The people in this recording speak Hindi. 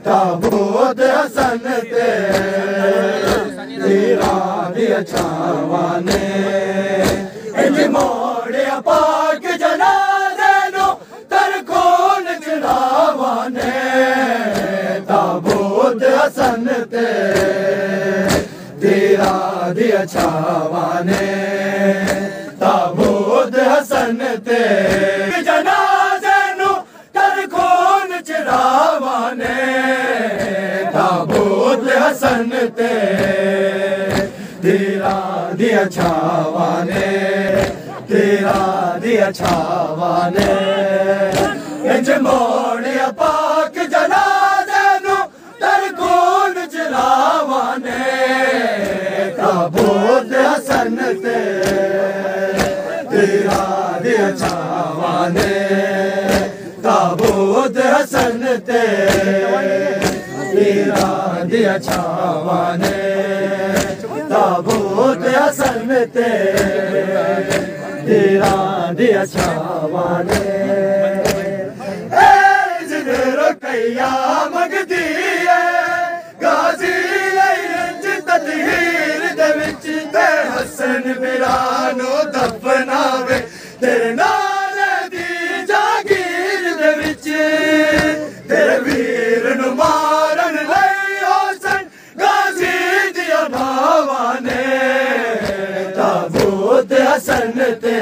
ताबूत हसन ते हीरा दिया छावा ने इंज मोड़िया पाक जनाजे नो तर खून चढ़ावा ने ताबूत हसन ते हीरा दिया छावा ने ताबूत हसन ते जनाजे नो तर खून चढ़ावा ने ताबूत हसन ते तेरा दिया छावा ने तेरा दिया छावा ने इंज मोड़िया पाक जनाजे नु तर खून चढ़ावा ने ताबूत हसन ते तेरा दिया छावा ने ताबूत हसन ते तेरा दिया छावा ने ताबूत हसन ते तेरा दिया छावा ने रुकैया मंगदी है गाजी इंज तदहीर दे विच ते हसन मेरा नो दफनावे तेरे नाल दी जागीर दे विच तेरे वीर नु मारन लई हुसैन गाजी दिया भावा ने ताबूत हसन ते